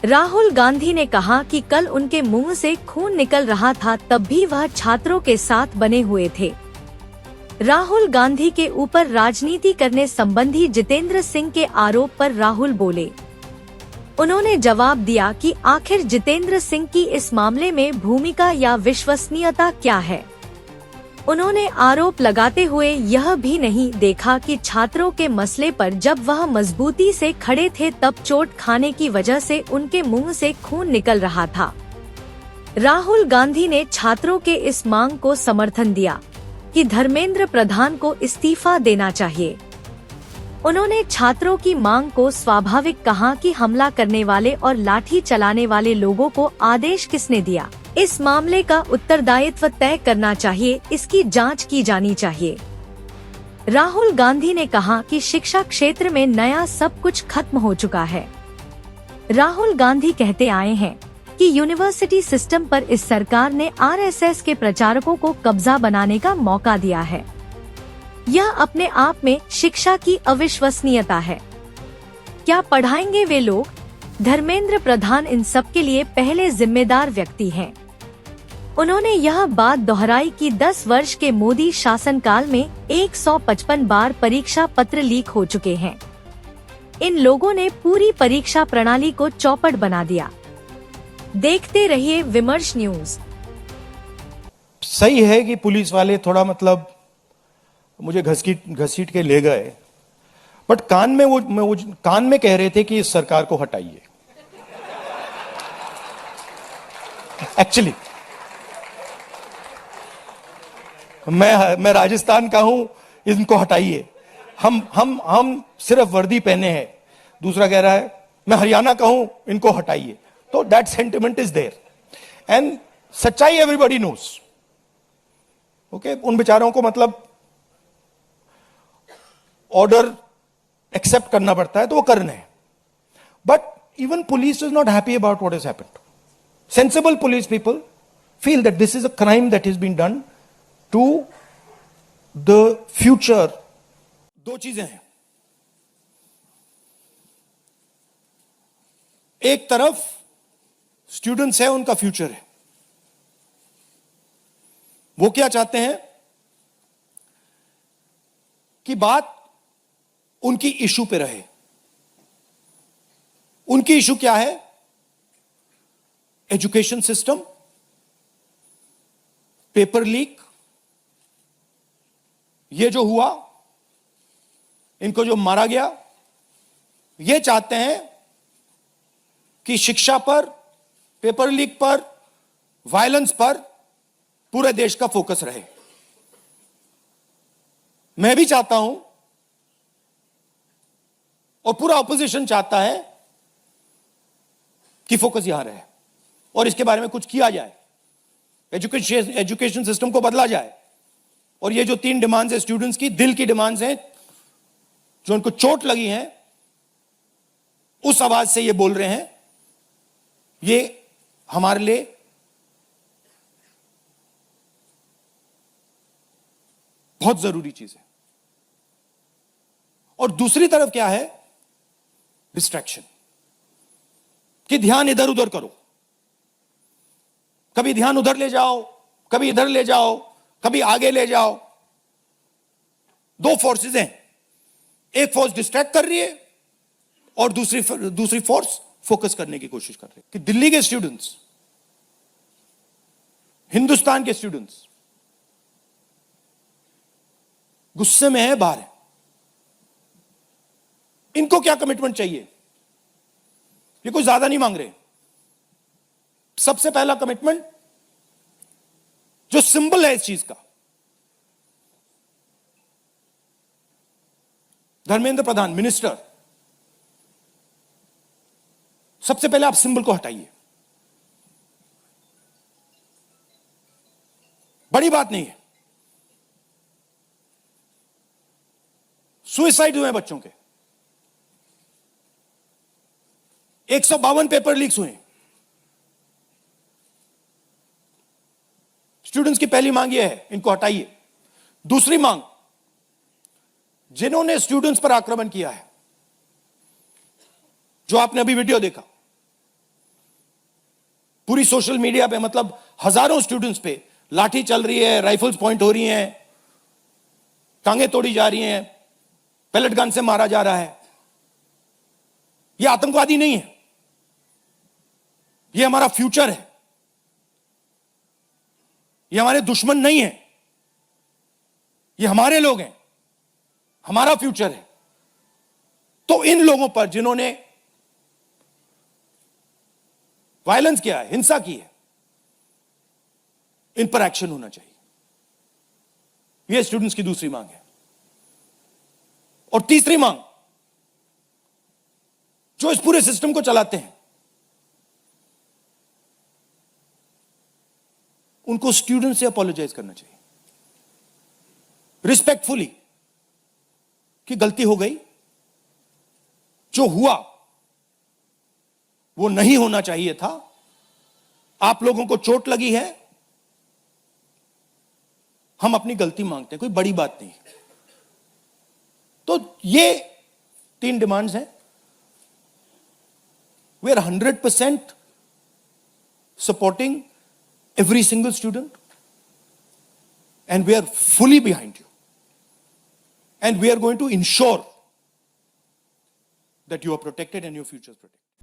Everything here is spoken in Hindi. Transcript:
राहुल गांधी ने कहा कि कल उनके मुंह से खून निकल रहा था, तब भी वह छात्रों के साथ बने हुए थे। राहुल गांधी के ऊपर राजनीति करने संबंधी जितेंद्र सिंह के आरोप पर राहुल बोले। उन्होंने जवाब दिया कि आखिर जितेंद्र सिंह की इस मामले में भूमिका या विश्वसनीयता क्या है। उन्होंने आरोप लगाते हुए यह भी नहीं देखा कि छात्रों के मसले पर जब वह मजबूती से खड़े थे तब चोट खाने की वजह से उनके मुंह से खून निकल रहा था। राहुल गांधी ने छात्रों के इस मांग को समर्थन दिया कि धर्मेंद्र प्रधान को इस्तीफा देना चाहिए। उन्होंने छात्रों की मांग को स्वाभाविक कहा कि हमला करने वाले और लाठी चलाने वाले लोगों को आदेश किसने दिया, इस मामले का उत्तरदायित्व तय करना चाहिए, इसकी जांच की जानी चाहिए। राहुल गांधी ने कहा कि शिक्षा क्षेत्र में नया सब कुछ खत्म हो चुका है। राहुल गांधी कहते आए हैं कि यूनिवर्सिटी सिस्टम पर इस सरकार ने आरएसएस के प्रचारकों को कब्जा बनाने का मौका दिया है। यह अपने आप में शिक्षा की अविश्वसनीयता है। क्या पढ़ाएंगे वे लोग? धर्मेंद्र प्रधान इन सब के लिए पहले जिम्मेदार व्यक्ति हैं। उन्होंने यह बात दोहराई कि 10 वर्ष के मोदी शासनकाल में 155 बार परीक्षा पत्र लीक हो चुके हैं। इन लोगों ने पूरी परीक्षा प्रणाली को चौपट बना दिया। देखते रहिए विमर्श न्यूज। सही है कि पुलिस वाले थोड़ा मुझे घसीट के ले गए, बट कान में कह रहे थे कि इस सरकार को हटाइए। एक्चुअली मैं राजस्थान का हूं, इनको हटाइए। हम सिर्फ वर्दी पहने हैं। दूसरा कह रहा है मैं हरियाणा का हूं, इनको हटाइए। तो that sentiment is there and सच्चाई एवरीबॉडी नोस। ओके, उन बेचारों को ऑर्डर एक्सेप्ट करना पड़ता है तो वो करने हैं। But even police is not happy about what has happened. Sensible police people feel that this is a crime that is been done to the future. दो चीजें हैं, एक तरफ स्टूडेंट्स है, उनका फ्यूचर है। वो क्या चाहते हैं कि बात उनकी इशू पे रहे। उनकी इशू क्या है? एजुकेशन सिस्टम, पेपर लीक, ये जो हुआ, इनको जो मारा गया, ये चाहते हैं कि शिक्षा पर, पेपर लीक पर, वायलेंस पर पूरे देश का फोकस रहे। मैं भी चाहता हूं और पूरा ऑपोजिशन चाहता है कि फोकस यहां रहे और इसके बारे में कुछ किया जाए। एजुकेशन सिस्टम को बदला जाए। और ये जो 3 डिमांड्स है स्टूडेंट्स की, दिल की डिमांड्स हैं, जो उनको चोट लगी हैं, उस आवाज से ये बोल रहे हैं, ये हमारे लिए बहुत जरूरी चीज है। और दूसरी तरफ क्या है? डिस्ट्रैक्शन, कि ध्यान इधर उधर करो। कभी ध्यान उधर ले जाओ, कभी इधर ले जाओ, कभी आगे ले जाओ। 2 फोर्सेस हैं, एक फोर्स डिस्ट्रैक्ट कर रही है और दूसरी फोर्स फोकस करने की कोशिश कर रही है। कि दिल्ली के स्टूडेंट्स, हिंदुस्तान के स्टूडेंट्स गुस्से में है, बाहर है। इनको क्या कमिटमेंट चाहिए? ये कुछ ज्यादा नहीं मांग रहे। सबसे पहला कमिटमेंट जो सिंबल है इस चीज का, धर्मेंद्र प्रधान मिनिस्टर, सबसे पहले आप सिंबल को हटाइए। बड़ी बात नहीं है। सुसाइड हुए बच्चों के, 152 पेपर लीक्स हुए। स्टूडेंट्स की पहली मांग यह है, इनको हटाइए। दूसरी मांग, जिन्होंने स्टूडेंट्स पर आक्रमण किया है, जो आपने अभी वीडियो देखा, पूरी सोशल मीडिया पे मतलब हजारों स्टूडेंट्स पे लाठी चल रही है, राइफल्स पॉइंट हो रही हैं, टांगे तोड़ी जा रही हैं, पेलेट गन से मारा जा रहा है। यह आतंकवादी नहीं है, यह हमारा फ्यूचर है, ये हमारे दुश्मन नहीं है, ये हमारे लोग हैं, हमारा फ्यूचर है। तो इन लोगों पर जिन्होंने वायलेंस किया है, हिंसा की है, इन पर एक्शन होना चाहिए। यह स्टूडेंट्स की दूसरी मांग है। और तीसरी मांग, जो इस पूरे सिस्टम को चलाते हैं, उनको स्टूडेंट से अपोलोजाइज करना चाहिए रिस्पेक्टफुली कि गलती हो गई, जो हुआ वो नहीं होना चाहिए था, आप लोगों को चोट लगी है, हम अपनी गलती मांगते हैं, कोई बड़ी बात नहीं। तो ये 3 डिमांड्स हैं। We are 100% supporting every single student, and we are fully behind you, and we are going to ensure that you are protected and your future is protected.